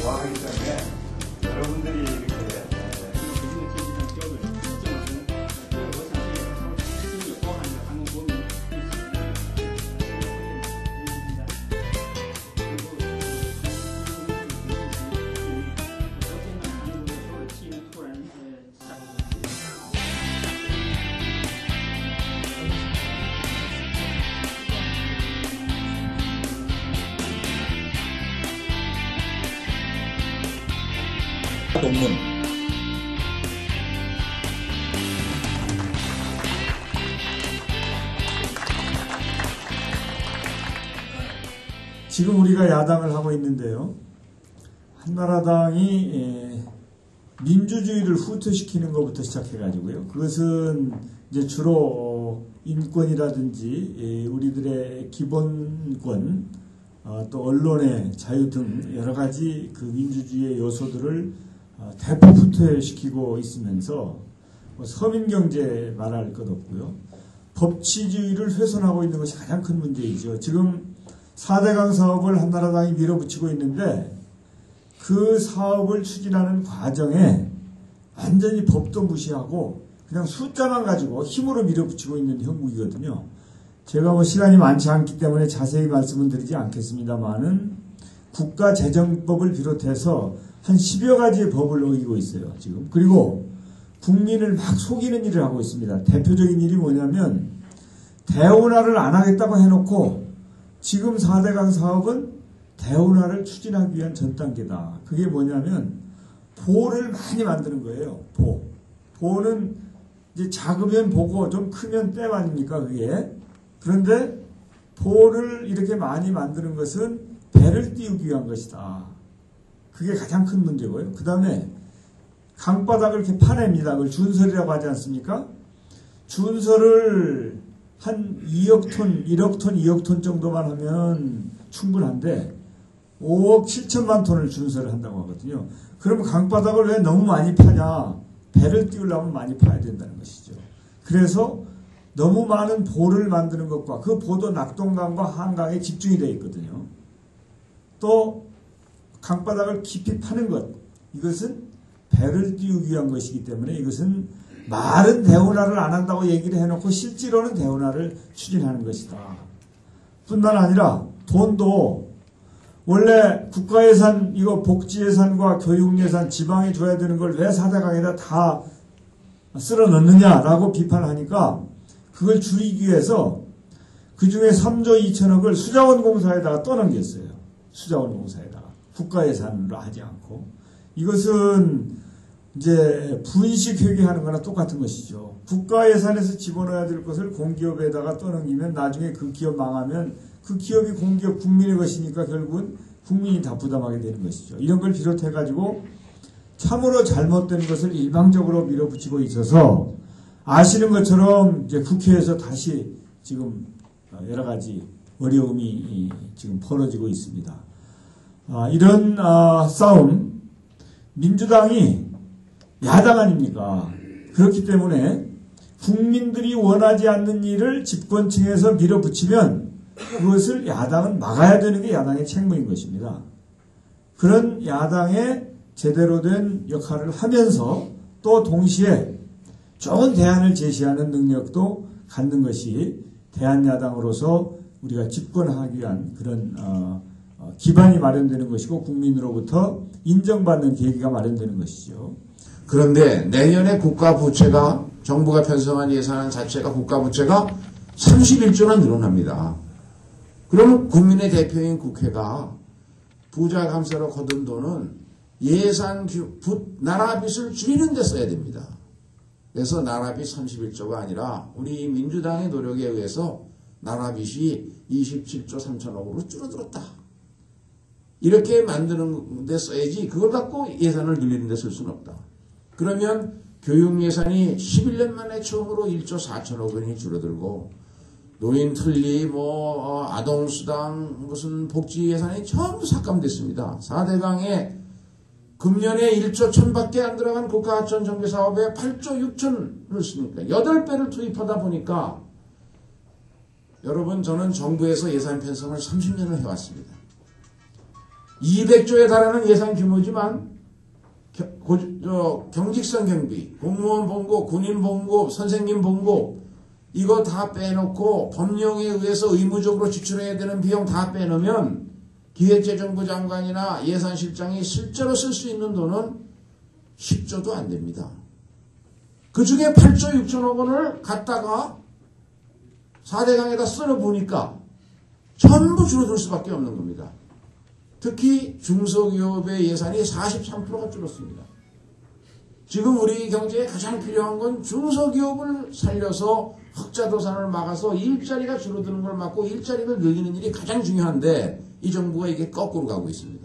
좋아하기 때문에 여러분들이 이렇게 논문 지금 우리가 야당을 하고 있는데요. 한나라당이 민주주의를 후퇴시키는 것부터 시작해가지고요. 그것은 이제 주로 인권이라든지 우리들의 기본권, 또 언론의 자유 등 여러 가지 그 민주주의의 요소들을 대폭 후퇴시키고 있으면서 서민경제 말할 것 없고요. 법치주의를 훼손하고 있는 것이 가장 큰 문제이죠. 지금 4대강 사업을 한나라당이 밀어붙이고 있는데 그 사업을 추진하는 과정에 완전히 법도 무시하고 그냥 숫자만 가지고 힘으로 밀어붙이고 있는 형국이거든요. 제가 뭐 시간이 많지 않기 때문에 자세히 말씀은 드리지 않겠습니다만은 국가재정법을 비롯해서 한 10여 가지의 법을 어기고 있어요, 지금. 그리고 국민을 막 속이는 일을 하고 있습니다. 대표적인 일이 뭐냐면 대운하를 안 하겠다고 해놓고 지금 4대강 사업은 대운하를 추진하기 위한 전 단계다. 그게 뭐냐면 보를 많이 만드는 거예요. 보는 이제 작으면 보고 좀 크면 댐 아닙니까, 그게. 그런데 보를 이렇게 많이 만드는 것은 배를 띄우기 위한 것이다. 그게 가장 큰 문제고요. 그 다음에 강바닥을 이렇게 파냅니다. 그걸 준설이라고 하지 않습니까? 준설을 한 2억 톤, 1억 톤, 2억 톤 정도만 하면 충분한데 5억 7천만 톤을 준설을 한다고 하거든요. 그러면 강바닥을 왜 너무 많이 파냐? 배를 띄우려면 많이 파야 된다는 것이죠. 그래서 너무 많은 보를 만드는 것과 그 보도 낙동강과 한강에 집중이 되어 있거든요. 또 강바닥을 깊이 파는 것, 이것은 배를 띄우기 위한 것이기 때문에 이것은 말은 대운하를 안 한다고 얘기를 해놓고 실제로는 대운하를 추진하는 것이다. 뿐만 아니라 돈도 원래 국가예산, 이거 복지예산과 교육예산, 지방에 줘야 되는 걸 왜 4대강에다 다 쓸어 넣느냐라고 비판하니까 그걸 줄이기 위해서 그 중에 3조 2천억을 수자원공사에다가 떠넘겼어요. 수자원공사에다가. 국가예산으로 하지 않고. 이것은 이제 분식 회계하는 거나 똑같은 것이죠. 국가예산에서 집어넣어야 될 것을 공기업에다가 떠넘기면 나중에 그 기업 망하면 그 기업이 공기업 국민의 것이니까 결국은 국민이 다 부담하게 되는 것이죠. 이런 걸 비롯해가지고 참으로 잘못된 것을 일방적으로 밀어붙이고 있어서 아시는 것처럼 이제 국회에서 다시 지금 여러 가지 어려움이 지금 벌어지고 있습니다. 이런 싸움, 민주당이 야당 아닙니까? 그렇기 때문에 국민들이 원하지 않는 일을 집권층에서 밀어붙이면 그것을 야당은 막아야 되는 게 야당의 책무인 것입니다. 그런 야당의 제대로 된 역할을 하면서 또 동시에 좋은 대안을 제시하는 능력도 갖는 것이 대한야당으로서 우리가 집권하기 위한 그런 기반이 마련되는 것이고 국민으로부터 인정받는 계기가 마련되는 것이죠. 그런데 내년에 국가부채가 정부가 편성한 예산 자체가 국가부채가 31조나 늘어납니다. 그러면 국민의 대표인 국회가 부자 감세로 거둔 돈은 예산 나라 빚을 줄이는 데 써야 됩니다. 그래서 나라빚 31조가 아니라 우리 민주당의 노력에 의해서 나라빚이 27조 3천억으로 줄어들었다. 이렇게 만드는 데 써야지 그걸 갖고 예산을 늘리는 데 쓸 수는 없다. 그러면 교육예산이 11년 만에 처음으로 1조 4천억 원이 줄어들고 노인 틀리 아동수당 무슨 복지예산이 전부 삭감됐습니다. 4대강에 금년에 1조 1천밖에 안 들어간 국가하천 정비사업에 8조 6천을 쓰니까 8배를 투입하다 보니까 여러분 저는 정부에서 예산 편성을 30년을 해왔습니다. 200조에 달하는 예산 규모지만 경직선 경비, 공무원 봉급, 군인 봉급, 선생님 봉급 이거 다 빼놓고 법령에 의해서 의무적으로 지출해야 되는 비용 다 빼놓으면 기획재정부 장관이나 예산실장이 실제로 쓸 수 있는 돈은 10조도 안 됩니다. 그 중에 8조 6천억 원을 갖다가 4대강에다 쓸어보니까 전부 줄어들 수밖에 없는 겁니다. 특히 중소기업의 예산이 43%가 줄었습니다. 지금 우리 경제에 가장 필요한 건 중소기업을 살려서 흑자도산을 막아서 일자리가 줄어드는 걸 막고 일자리를 늘리는 일이 가장 중요한데 이 정부가 이게 거꾸로 가고 있습니다.